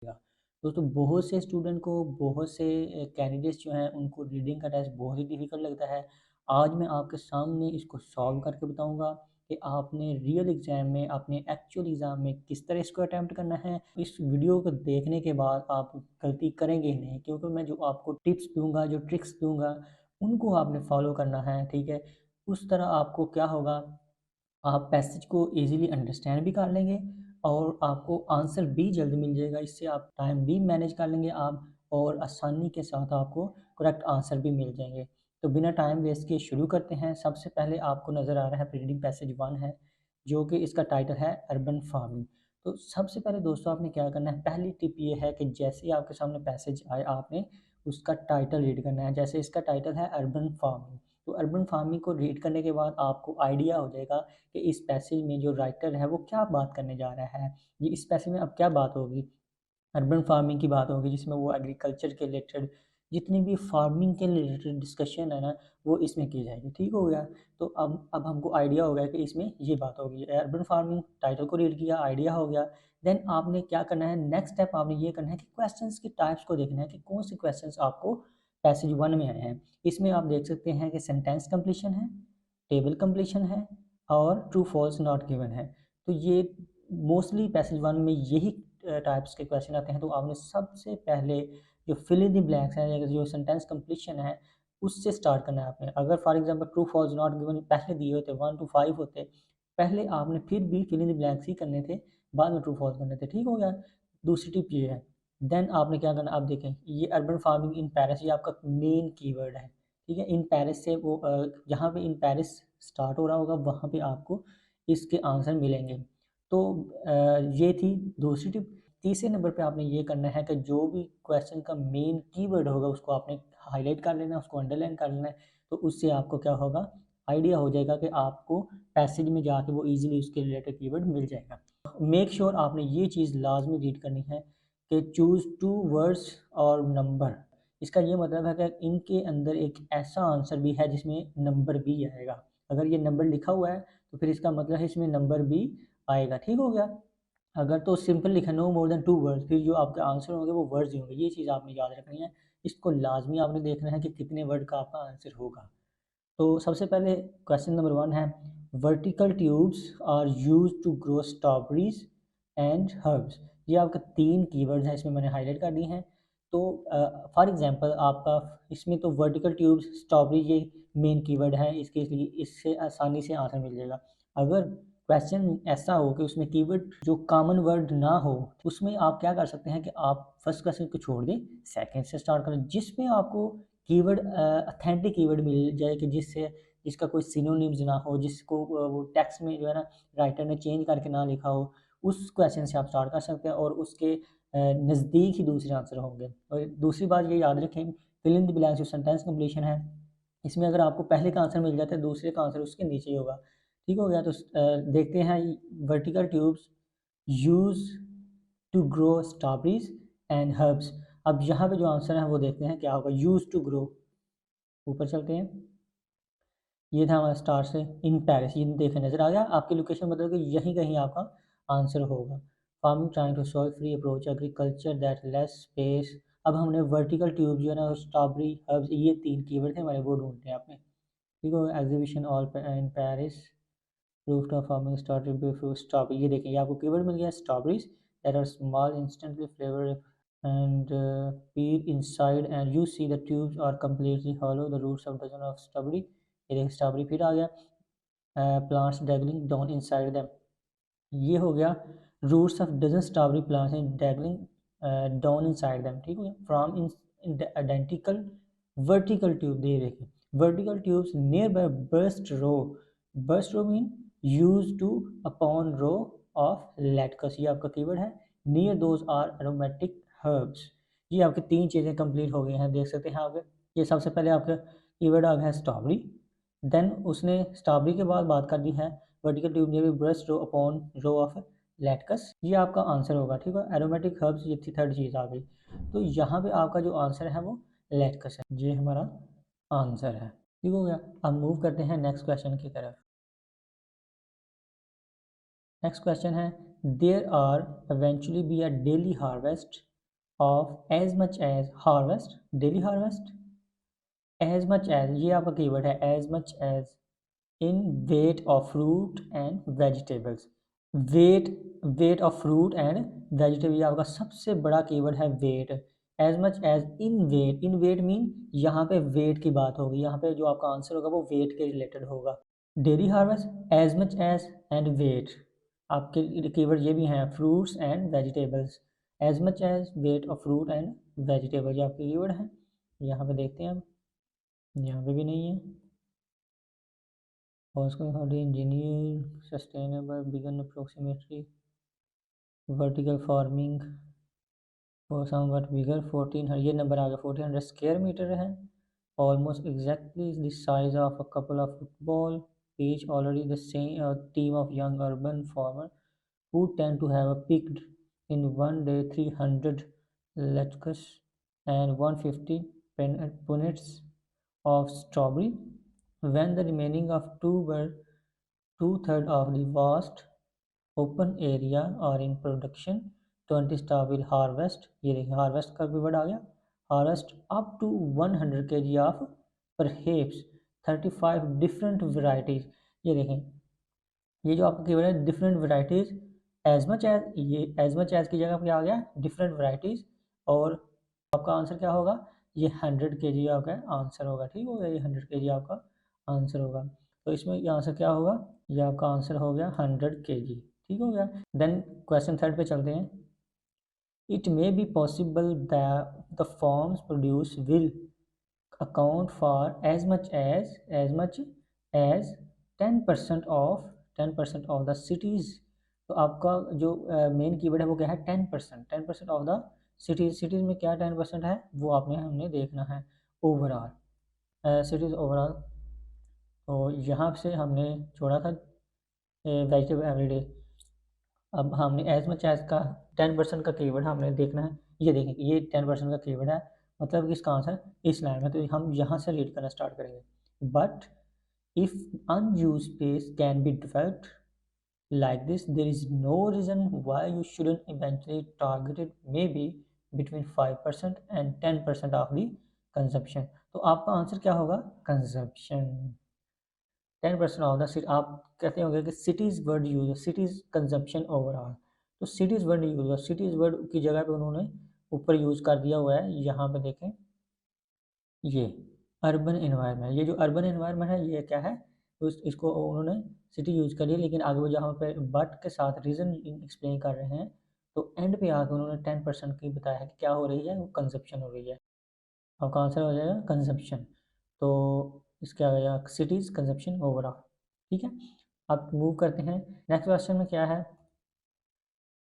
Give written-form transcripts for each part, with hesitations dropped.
दोस्तों बहुत से स्टूडेंट को बहुत से कैंडिडेट्स जो हैं उनको रीडिंग का टेस्ट बहुत ही डिफ़िकल्ट लगता है। आज मैं आपके सामने इसको सॉल्व करके बताऊँगा कि आपने रियल एग्ज़ाम में अपने एक्चुअल एग्ज़ाम में किस तरह इसको अटेम्प्ट करना है। इस वीडियो को देखने के बाद आप गलती करेंगे ही नहीं, क्योंकि मैं जो आपको टिप्स दूँगा, जो ट्रिक्स दूँगा, उनको आपने फ़ॉलो करना है, ठीक है? उस तरह आपको क्या होगा, आप पैसेज को ईज़िली अंडरस्टैंड भी कर लेंगे और आपको आंसर भी जल्दी मिल जाएगा। इससे आप टाइम भी मैनेज कर लेंगे आप, और आसानी के साथ आपको करेक्ट आंसर भी मिल जाएँगे। तो बिना टाइम वेस्ट किए शुरू करते हैं। सबसे पहले आपको नज़र आ रहा है रीडिंग पैसेज 1 है, जो कि इसका टाइटल है अर्बन फार्मिंग। तो सबसे पहले दोस्तों आपने क्या करना है, पहली टिप ये है कि जैसे ही आपके सामने पैसेज आए, आपने उसका टाइटल रीड करना है। जैसे इसका टाइटल है अर्बन फार्मिंग, तो अर्बन फार्मिंग को रीड करने के बाद आपको आइडिया हो जाएगा कि इस पैसेज में जो राइटर है वो क्या बात करने जा रहा है। ये इस पैसेज में अब क्या बात होगी, अर्बन फार्मिंग की बात होगी, जिसमें वो एग्रीकल्चर के रिलेटेड जितनी भी फार्मिंग के रिलेटेड डिस्कशन है ना, वो इसमें की जाएगी। ठीक हो गया? तो अब हमको आइडिया हो गया कि इसमें ये बात होगी। अर्बन फार्मिंग टाइटल को रीड किया, आइडिया हो गया। देन आपने क्या करना है, नेक्स्ट स्टेप आपने ये करना है कि क्वेश्चंस की टाइप्स को देखना है कि कौन से क्वेश्चंस आपको पैसेज 1 में आए हैं। इसमें आप देख सकते हैं कि सेंटेंस कंप्लीशन है, टेबल कंप्लीशन है और ट्रू फॉल्स नॉट गिवन है। तो ये मोस्टली पैसेज 1 में यही टाइप्स के क्वेश्चन आते हैं। तो आपने सबसे पहले जो फिल इन द ब्लैंक्स है या जो सेंटेंस कंप्लीशन है, उससे स्टार्ट करना है आपने। अगर for example true false not given पहले दिए होते 1 टू 5 होते, पहले आपने फिर भी फिल इन द ब्लैंक्स ही करने थे, बाद में ट्रू फॉल्स करने थे। ठीक हो गया? दूसरी टिप ये है। देन आपने क्या करना, आप देखें ये अर्बन फार्मिंग इन पेरिस, ये आपका मेन कीवर्ड है। ठीक है? इन पेरिस से वो जहाँ पे इन पेरिस स्टार्ट हो रहा होगा वहाँ पे आपको इसके आंसर मिलेंगे। तो ये थी दूसरी टिप। तीसरे नंबर पे आपने ये करना है कि जो भी क्वेश्चन का मेन कीवर्ड होगा उसको आपने हाईलाइट कर लेना है, उसको अंडरलाइन कर लेना है। तो उससे आपको क्या होगा, आइडिया हो जाएगा कि आपको पैसेज में जाके वो ईज़िली उसके रिलेटेड कीवर्ड मिल जाएगा। मेक श्योर आपने ये चीज़ लाज़मी रीड करनी है कि चूज़ 2 वर्ड्स और नंबर। इसका ये मतलब है कि इनके अंदर एक ऐसा आंसर भी है जिसमें नंबर भी आएगा। अगर ये नंबर लिखा हुआ है तो फिर इसका मतलब है इसमें नंबर भी आएगा। ठीक हो गया? अगर तो सिंपल लिखा नो मोर देन 2 वर्ड्स, फिर जो आपके आंसर होंगे वो वर्ड्स ही होंगे। ये चीज़ आपने याद रखनी है। इसको लाज़मी आपने देखना है कि कितने वर्ड का आपका आंसर होगा। तो सबसे पहले क्वेश्चन नंबर 1 है, vertical tubes are used to grow strawberries and herbs. ये आपका 3 कीवर्ड्स हैं, इसमें मैंने हाईलाइट कर दिए हैं। तो फॉर एग्जांपल आपका इसमें तो वर्टिकल ट्यूब्स स्ट्रॉबेरी ये मेन कीवर्ड है, इसके लिए इससे आसानी से आंसर मिल जाएगा। अगर क्वेश्चन ऐसा हो कि उसमें कीवर्ड जो कॉमन वर्ड ना हो, उसमें आप क्या कर सकते हैं कि आप फर्स्ट क्वेश्चन को छोड़ दें, सेकंड से स्टार्ट करें, जिसमें आपको कीवर्ड ऑथेंटिक कीवर्ड मिल जाए कि जिसका कोई सिनोनिम्स ना हो, जिसको वो टेक्स्ट में जो है ना राइटर ने चेंज करके ना लिखा हो, उस क्वेश्चन से आप स्टार्ट कर सकते हैं और उसके नज़दीक ही दूसरे आंसर होंगे। और दूसरी बात ये याद रखें, फिल इन द ब्लैंक्स जो सेंटेंस कंप्लीशन है, इसमें अगर आपको पहले का आंसर मिल जाता है, दूसरे का आंसर उसके नीचे ही होगा। ठीक हो गया? तो देखते हैं, vertical tubes use to grow strawberries and herbs. अब यहाँ पे जो आंसर है वो देखते हैं क्या होगा, यूज़ टू ग्रो। ऊपर चलते हैं, ये था हमारा स्टार से इन पेरिस, ये देखें नज़र आ गया आपकी लोकेशन, मतलब कि यहीं कहीं आपका आंसर होगा। Farming trying to soil free approach agriculture that less space. अब हमने वर्टिकल ट्यूब जो है ना, स्ट्रॉबेरी हर्ब्स, ये 3 कीवर्ड थे हमारे, वो ढूंढते हैं आपने। ठीक है? Exhibition all in Paris, rooftop farming started before strawberry. ये देखें, ये आपको कीवर्ड मिल गया, strawberries that are small instantly flavour and peel inside and you see the tubes are completely hollow, the roots of dozen of strawberry। ये देखिए strawberry फिर आ गया, plants dangling down inside them. ये हो गया roots of dozen strawberry plants and dangling down inside them. ठीक हो गया, from in identical vertical tube. ये देखिए vertical tubes near by burst row mean use to upon row of lettuce. ये आपका कीवर्ड है। Near those are aromatic herbs. ये आपकी 3 चीज़ें कंप्लीट हो गई हैं, देख सकते हैं आप। ये सबसे पहले आपका कीवर्ड आ गया है स्ट्रॉबेरी, देन उसने स्ट्रॉबेरी के बाद बात कर दी है vertical tube near burst row upon row of lettuce. ये आपका आंसर होगा। ठीक है? एरोमेटिक हर्ब्स, ये थी थर्ड चीज़ आ गई। तो यहाँ पे आपका जो आंसर है वो लेटकस है, ये हमारा आंसर है। ठीक हो गया? अब मूव करते हैं नेक्स्ट क्वेश्चन की तरफ। नेक्स्ट क्वेश्चन है, there are eventually be a daily harvest of as much as harvest, daily harvest. As much as ये आपका कीवर्ड है, as much as in weight of fruit and vegetables. Weight, weight of fruit and vegetable, ये आपका सबसे बड़ा keyword है weight. As much as in weight, in weight mean यहाँ पे वेट की बात होगी, यहाँ पे जो आपका आंसर होगा वो वेट के रिलेटेड होगा। Daily harvest, as much as and weight, आपके कीवर्ड ये भी हैं, fruits and vegetables. As much as, weight of fruit and vegetable, ये आपके कीवर्ड हैं। यहाँ पे देखते हैं हम, यहाँ पे भी नहीं है। Oscar Hardy engineer sustainable begun approximately vertical farming for somewhat bigger 1400, ये नंबर आ गया 1400 स्क्वायर मीटर है, almost exactly the size of a couple of football pitch, already the same team of young urban farmers who tend to have a picked in one day 300 lettuce and 150 punnets of strawberry, when the remaining of two were two-thirds of the vast open area are in production, 20 staff will harvest, ये देखिए harvest का भी word आ गया, harvest up to 100 kg of perhaps 35 different varieties, ये देखें, ये जो आपका कीवर्ड है different varieties, as much as, ये एज मच एज की जगह पे आ गया डिफरेंट वैरायटीज, और आपका आंसर क्या होगा, ये 100 kg आपका आंसर होगा, ठीक हो गया, ये 100 kg आपका आंसर होगा। तो इसमें ये आंसर क्या होगा, ये आपका आंसर हो गया 100 kg, ठीक हो गया। देन क्वेश्चन थर्ड पे चलते हैं। It may be possible that the forms produce will account for as much as 10% of 10% of the cities, तो आपका जो मेन कीवर्ड है वो क्या है, 10%, 10% ऑफ द सिटीज़, सिटीज़ में क्या 10% है वो आपने हमने देखना है ओवरऑल, सिटीज़ ओवरऑल। तो यहाँ से हमने छोड़ा था वेजिटेबल एवरीडे, अब हमने एज मच एज का 10% का कीवर्ड हमने देखना है, ये देखें ये 10% का कीवर्ड है, मतलब कि इसका आंसर इस लाइन में, तो हम यहाँ से रीड करना स्टार्ट करेंगे। But if unused space can be developed like this, there is no reason why you shouldn't eventually target it, maybe between 5% and 10% of the consumption। तो आपका आंसर क्या होगा, कंजप्शन। 10% ऑफ द सिटी, आप कहते होंगे कि cities word use, cities consumption overall, तो cities word use, cities word की जगह पे उन्होंने ऊपर यूज़ कर दिया हुआ है, यहाँ पे देखें ये अर्बन इन्वायरमेंट, ये जो अर्बन इन्वायरमेंट है ये क्या है, इसको उन्होंने सिटी यूज कर लिया, लेकिन आगे वो जहाँ पे बट के साथ रीज़न एक्सप्लेन कर रहे हैं, तो एंड पे आके उन्होंने 10% की बताया है कि क्या हो रही है, वो कंजप्शन हो रही है। आपका आंसर हो जाएगा कंजप्शन, तो इसके आ गया सिटीज़ कंजप्शन ओवरऑल, ठीक है। अब मूव करते हैं नेक्स्ट क्वेश्चन में, क्या है,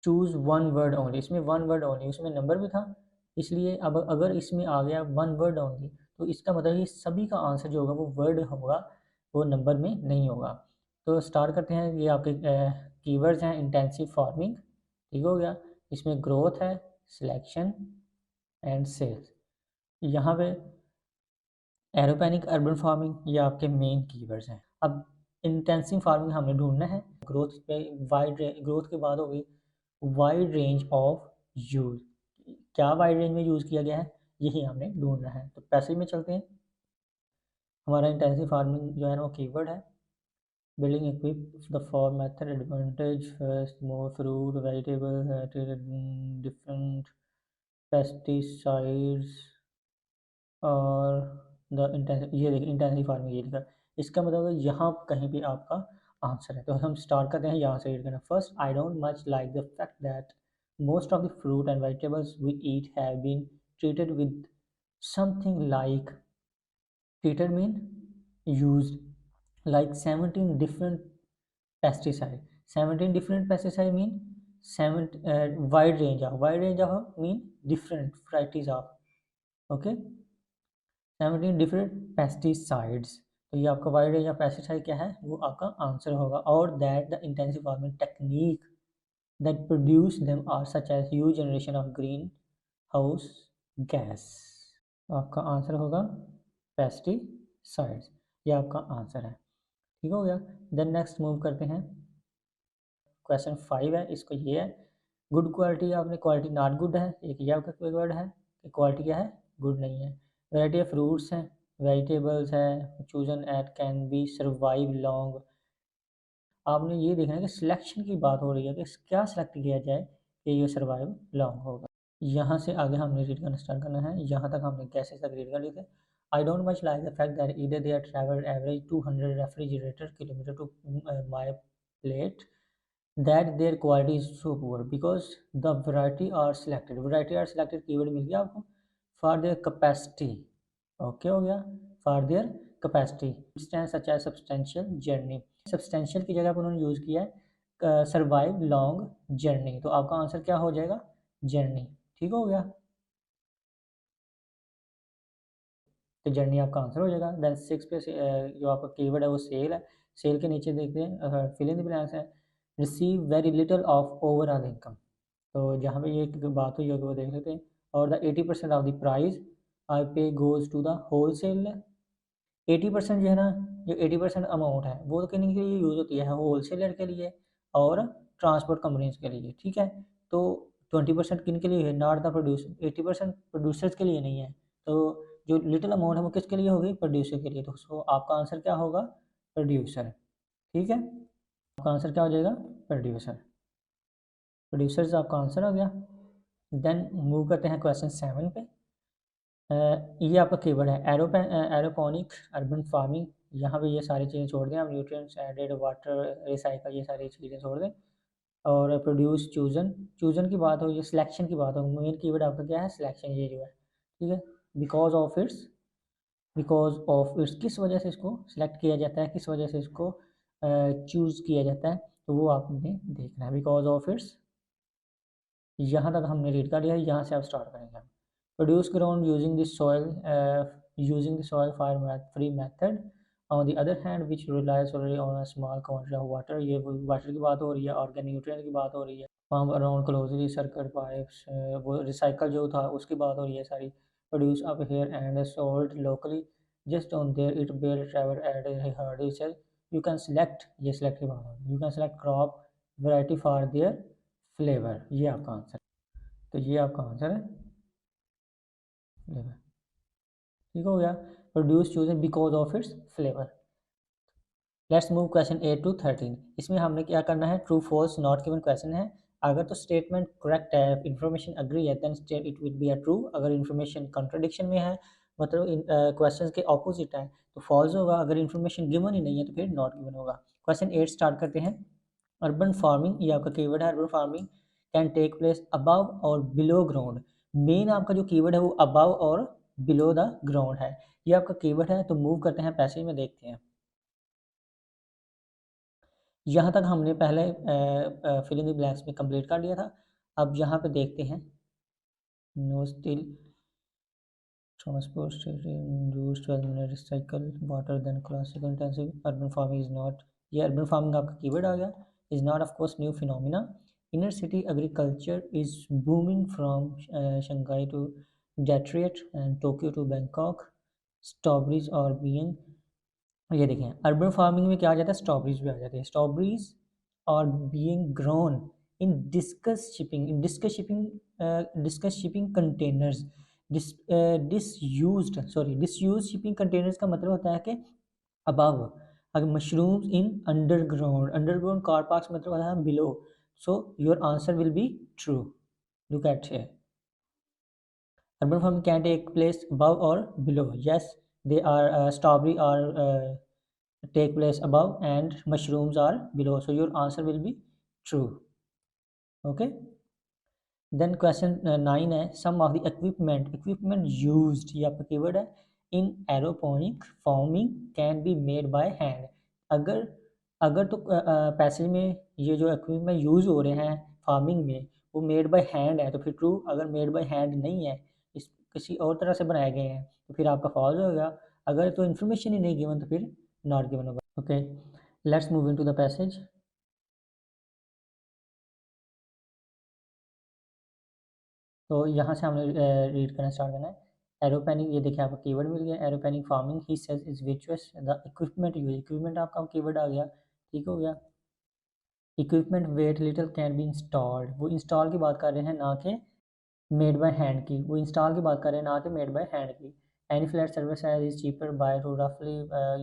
चूज़ वन वर्ड ओनली, इसमें वन वर्ड ओनली, उसमें नंबर भी था, इसलिए अब अगर इसमें आ गया वन वर्ड ओनली, तो इसका मतलब ये सभी का आंसर जो होगा वो वर्ड होगा, वो नंबर में नहीं होगा। तो स्टार्ट करते हैं, ये आपके कीवर्ड्स हैं, इंटेंसिव फार्मिंग, ठीक हो गया, इसमें ग्रोथ है, सिलेक्शन एंड सेल्स, यहाँ पे एरोपैनिक अर्बन फार्मिंग, ये आपके मेन कीवर्ड्स हैं। अब इंटेंसिव फार्मिंग हमने ढूंढना है, ग्रोथ पे वाइड, ग्रोथ के बाद होगी वाइड रेंज ऑफ यूज, क्या वाइड रेंज में यूज़ किया गया है, यही हमने ढूंढना है। तो पैसेज में चलते हैं, हमारा इंटेंसिव फार्मिंग जो है ना वो कीवर्ड है, building equip the form method advantage first more fruit vegetable different pesticides, और द इंटेंसिव, ये देखिए इंटेंसिव फार्मिंग, ये लिखा, इसका मतलब है यहाँ कहीं भी आपका आंसर है। तो हम स्टार्ट करते हैं यहाँ से रीड करना। First, I don't much like the fact that most of the fruit and vegetables we eat have been treated with something like, treated mean used, like 17 different pesticide, 17 different pesticide mean 7 wide range of mean different varieties of, okay, 17 different pesticides, तो ये आपका wide range of pesticide क्या है, वो आपका answer होगा। और that the intensive farming technique that produce them are such as huge generation of green house gas, आपका आंसर होगा पेस्टिसाइड्स, ये आपका आंसर है, ठीक हो गया। देन नेक्स्ट मूव करते हैं, क्वेश्चन 5 है, इसको ये है, गुड क्वालिटी आपने क्वालिटी नॉट गुड है, एक ये आपका कीवर्ड है कि क्वालिटी क्या है, गुड नहीं है। वैरायटी ऑफ फ्रूट्स हैं, वेजिटेबल्स हैं, chosen at can be survive long. आपने ये देखना है कि सिलेक्शन की बात हो रही है कि क्या सेलेक्ट किया जाए कि ये सर्वाइव लॉन्ग होगा। यहाँ से आगे हमने रीड करना स्टार्ट करना है, यहाँ तक हमने कैसे तक रीड कर लिए थे। I don't much like the fact that either they are travel average 200 refrigerator kilometre to my plate that their quality is so poor because the variety are selected keyword मिल गया आपको for their capacity। ओके हो गया, for their capacity stands such as substantial journey। substantial की जगह पर उन्होंने use किया है survive long journey, तो आपका आंसर क्या हो जाएगा, journey। ठीक हो गया, तो जर्नी आपका आंसर हो जाएगा। देन 6 पे जो आपका कीवर्ड है वो सेल है। सेल के नीचे देखते हैं फिल इन द ब्लैंक्स है, receive very little of overall income. तो जहाँ पे ये बात हुई है वो देख लेते हैं। और the 80% of the price I pay goes to the wholesale. 80% जो है ना, जो 80% अमाउंट है वो तो किन के लिए यूज़ होती है, होल सेलर के लिए और ट्रांसपोर्ट कंपनीज के लिए। ठीक है, तो 20% किन के लिए है, नॉट द प्रोड्यूसर। 80% प्रोड्यूसर्स के लिए नहीं है, तो जो लिटिल अमाउंट है वो किसके लिए होगी, प्रोड्यूसर के लिए। तो सो आपका आंसर क्या होगा, प्रोड्यूसर। ठीक है, आपका आंसर क्या हो जाएगा, प्रोड्यूसर। प्रोड्यूसर से आपका आंसर हो गया। देन मूव करते हैं क्वेश्चन 7 पे। ये आपका कीवर्ड है एरोपोनिक अर्बन फार्मिंग। यहाँ पे ये सारी चीज़ें छोड़ दें आप, न्यूट्रिएंट्स एडेड वाटर रिसाइकल ये सारी चीज़ें छोड़ दें। और प्रोड्यूस चूजन, चूजन की बात हो, ये सिलेक्शन की बात हो, मेन कीवर्ड आपका क्या है, सिलेक्शन, ये जो है। ठीक है, बिकॉज ऑफ इट्स किस वजह से इसको सिलेक्ट किया जाता है, किस वजह से इसको चूज़ किया जाता है, तो वो आपने देखना है। बिकॉज ऑफ इट्स, यहाँ तक हमने रीड कर लिया, यहाँ से आप स्टार्ट करेंगे हम। Produce ground using the soil fire free method on the other hand which relies already on a small quantity of water. ये वाटर की बात हो रही है, ऑर्गेनिक न्यूट्रिएंट की बात हो रही है। Farm around closely circle pipes, वो रिसाइकल जो था उसकी बात हो रही है सारी। Produce up here and sold locally just on there it bare travel at hard sell. You can select, ये सेलेक्ट की बात हो रही है, you can select crop variety for their flavour. ये आपका आंसर, तो ये आपका आंसर है फ्लेवर। ठीक हो गया, produce chosen because of its flavour. Let's move question 8 to 13। इसमें हमने क्या करना है, true false not given question है। अगर तो स्टेटमेंट करेक्ट है, इन्फॉर्मेशन अग्री है, then state it will be a true. अगर इन्फॉर्मेशन कॉन्ट्रडिक्शन में है, मतलब क्वेश्चन के ऑपोजिट है, तो फॉल्स होगा। अगर इन्फॉर्मेशन गिवन ही नहीं है तो फिर नॉट गिवन होगा। क्वेश्चन 8 स्टार्ट करते हैं। अर्बन फार्मिंग, ये आपका कीवर्ड है, urban farming can take place above और बिलो ग्राउंड। मेन आपका जो कीवर्ड है वो अबव और बिलो द ग्राउंड है, ये आपका कीवर्ड है। तो मूव करते हैं पैसेज में, देखते हैं। यहाँ तक हमने पहले फिल इन द ब्लैंक्स में कंप्लीट कर लिया था। अब यहाँ पे देखते हैं, no still transport use 12 minute recycle water than classical intensive urban farming is not. ये अर्बन फार्मिंग आपका कीवर्ड आ गया। Is not of course new phenomena. Inner city agriculture is booming from Shanghai to Detroit and Tokyo to Bangkok. Strawberries और being, ये देखें urban farming में क्या आ जाता है, स्ट्रॉबेरीज भी आ जाती है। स्ट्रॉबेरीज और being grown in disused shipping containers. Disused shipping containers का मतलब होता है कि अबव। अगर mushrooms in underground, underground car parks मतलब होता है below. So your answer will be true. Look at here, urban farming can take place above or below. Yes, they are strawberry or take place above and mushrooms are below, so your answer will be true. Okay, then question 9 है, some of the equipment used, ये आपका keyword है, in aeroponic farming can be made by hand। अगर अगर तो passage में ये जो इक्विपमेंट यूज़ हो रहे हैं फार्मिंग में वो मेड बाय हैंड है तो फिर ट्रू। अगर मेड बाय हैंड नहीं है, इस किसी और तरह से बनाए गए हैं, तो फिर आपका फॉल्स होगा। अगर तो इन्फॉर्मेशन ही नहीं गिवन तो फिर नॉट गिवन होगा। Okay, let's move into the passage. तो यहाँ से हमने रीड करना स्टार्ट करना है। एरोपेनिक, ये देखिए आपको कीवर्ड मिल गया, aeroponic farming he says is vicious the equipment use. Equipment आपका कीवर्ड आ गया, ठीक हो गया। Equipment weight little can be installed, वो इंस्टॉल की बात कर रहे हैं ना कि मेड बाय हैंड की, वो इंस्टॉल की बात कर रहे हैं ना कि मेड बाय हैंड की। Any flat service is cheaper by two रफली,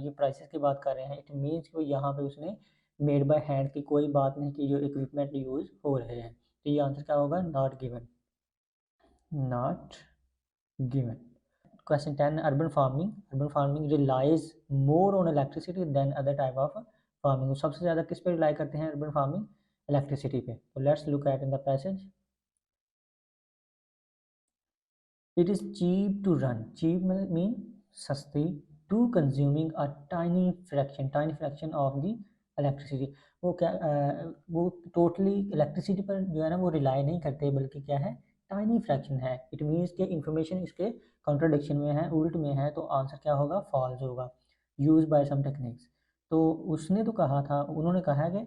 ये प्राइसेस की बात कर रहे हैं। इट मीन्स कि यहाँ पे उसने मेड बाय हैंड की कोई बात नहीं की जो इक्विपमेंट यूज़ हो रहे हैं। तो ये आंसर क्या होगा? Not given, not given. Question 10, urban farming. Urban farming relies more on electricity than other type of farming. सबसे ज़्यादा किस पे rely करते हैं urban farming? Electricity पे। तो let's look at in the passage. It is cheap to run. Cheap mean सस्ती, to consuming a tiny fraction of the electricity. वो क्या वो टोटली इलेक्ट्रिसिटी पर जो है ना वो रिलाई नहीं करते, बल्कि क्या है, टाइनी फ्रैक्शन है। इट मीन्स के इंफॉर्मेशन इसके कॉन्ट्रडिक्शन में है, उल्ट में है, तो आंसर क्या होगा? फॉल्स होगा। यूज बाय सम टेक्निक्स, तो उसने तो कहा था, उन्होंने कहा है कि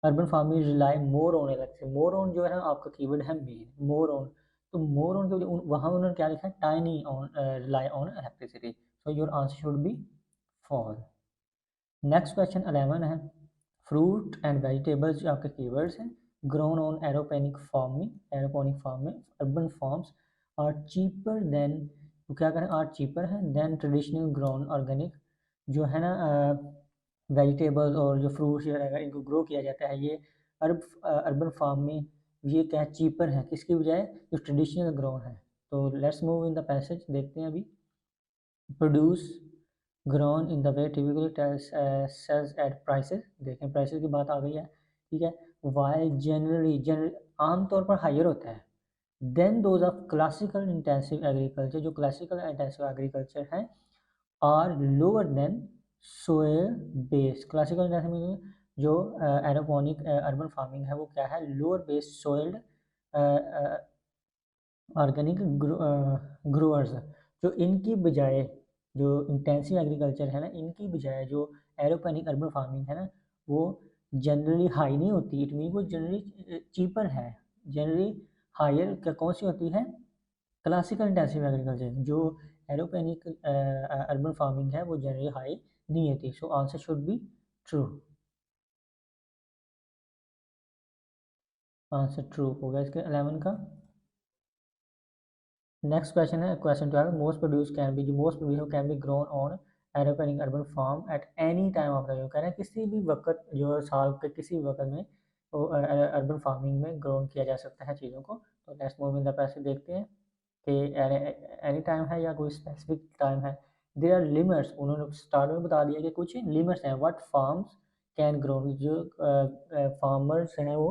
urban farming rely more on electricity. More on जो है ना आपका कीवर्ड है मेन, मोर ऑन। तो मोर ऑन के वहाँ उन्होंने क्या लिखा है? Tiny on rely on electricity. So your answer should be false. Next question 11 है, फ्रूट एंड वेजिटेबल्स जो आपके कीवर्ड्स हैं, grown on aeroponic farming, aeroponic farm में urban farms are cheaper than, तो क्या करें, आर चीपर है देन ट्रेडिशनल ग्रोन ऑर्गेनिक। जो है ना वेजिटेबल्स और जो फ्रूट्स वगैरह इनको ग्रो किया जाता है, ये अर्बन फार्म में ये क्या चीपर है किसकी बजाय? जो ट्रेडिशनल ग्रोन है। तो let's move in the passage, देखते हैं अभी। Produce grown in the way typically sells at prices, देखें प्राइसेस की बात आ गई है, ठीक है। वाइल जनरली आमतौर पर हायर होता है then those of classical intensive agriculture, जो क्लासिकल इंटेंसिव एग्रीकल्चर है, are lower than soil based. Classical intensive जो एरोपोनिक अर्बन फार्मिंग है वो क्या है? Lower based soiled organic growers. जो इनकी बजाय, जो इंटेंसिव एग्रीकल्चर है ना, इनकी बजाय जो एरोपोनिक अर्बन फार्मिंग है ना, वो जनरली हाई नहीं होती। इट मीन वो जनरली चीपर है। जनरली हायर क्या कौन सी होती है? Classical intensive agriculture. जो एरोपोनिक अर्बन फार्मिंग है वो जनरली हाई नहीं होती। So answer should be true, answer true होगा इसके 11 का। नेक्स्ट क्वेश्चन है question 12, most produce can be, जो most produce can be grown on aeroponic urban farm at any time of the year. कह रहे हैं किसी भी वक्त, जो साल के किसी भी वक्त में वो अर्बन फार्मिंग में ग्रोन किया जा सकता है चीज़ों को। तो नेक्स्ट मूव इन द पैसे देखते हैं कि एनी टाइम है या कोई स्पेसिफिक टाइम है। देयर आर लिमिट्स, उन्होंने स्टार्ट में बता दिया कि कुछ लिमिट्स हैं। व्हाट फार्म्स कैन ग्रो, जो फार्मर्स हैं वो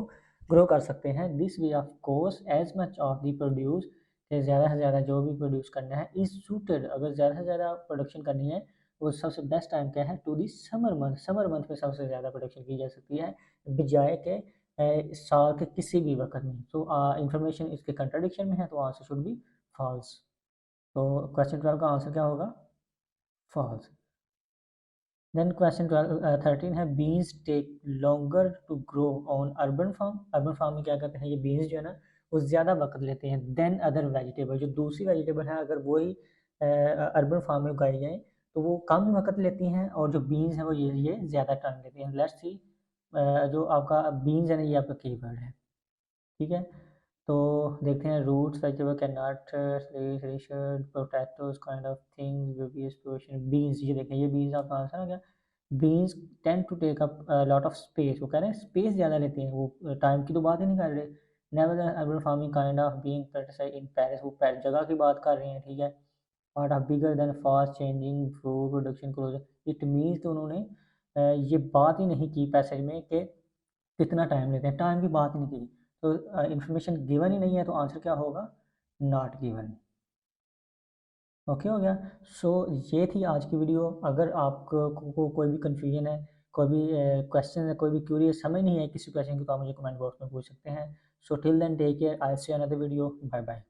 ग्रो कर सकते हैं। This way of course as much of the produce, ज़्यादा से ज़्यादा जो भी प्रोड्यूस करना है, इज़ सूटेड, अगर ज़्यादा से ज़्यादा प्रोडक्शन करनी है वो सबसे बेस्ट टाइम क्या है? To the summer month. Summer month में सबसे ज़्यादा प्रोडक्शन की जा सकती है बजाय के साल के किसी भी वक्त में। तो इंफॉर्मेशन इसके कंट्राडिक्शन में है, तो आंसर शुड बी फॉल्स। तो क्वेश्चन 12 का आंसर क्या होगा? फॉल्स। देन क्वेश्चन 13 है, beans take longer to grow on urban farm. Urban farm में क्या करते हैं, ये बीन्स जो है ना वो ज़्यादा वक्त लेते हैं देन अदर वेजिटेबल। जो दूसरी वेजिटेबल है अगर वही अर्बन फार्म में उगाई जाए तो वो कम वक्त लेती हैं, और जो बीन्स हैं वो ये ज़्यादा टाइम लेती हैं। लेट्स सी, जो आपका बीन्स है ना ये आपका कीवर्ड है, ठीक है। तो देखते हैं, roots vegetable can not potatoes kind of things, beans, ये देखें ये बीन्स आपका आंसर आ गया। Beans tend to take up lot of space, वो कह रहे हैं स्पेस ज़्यादा लेते हैं, वो टाइम की तो बात ही नहीं कर रहे। Never urban farming kind of being practised in Paris, वो जगह की बात कर रहे हैं, ठीक है। Part of bigger than fast changing food production closer. It means कि उन्होंने ये बात ही नहीं की पैसेज में कि कितना टाइम लेते हैं, टाइम की बात ही नहीं की। तो इंफॉर्मेशन गिवन ही नहीं है, तो आंसर क्या होगा? Not given. ओके हो गया। सो ये थी आज की वीडियो। अगर आपको कोई भी कन्फ्यूजन है, कोई भी क्वेश्चन है, कोई भी क्यूरी समझ नहीं है किसी क्वेश्चन की, तो आप मुझे कमेंट बॉक्स में पूछ सकते हैं। So till then take care, I see another video, bye bye.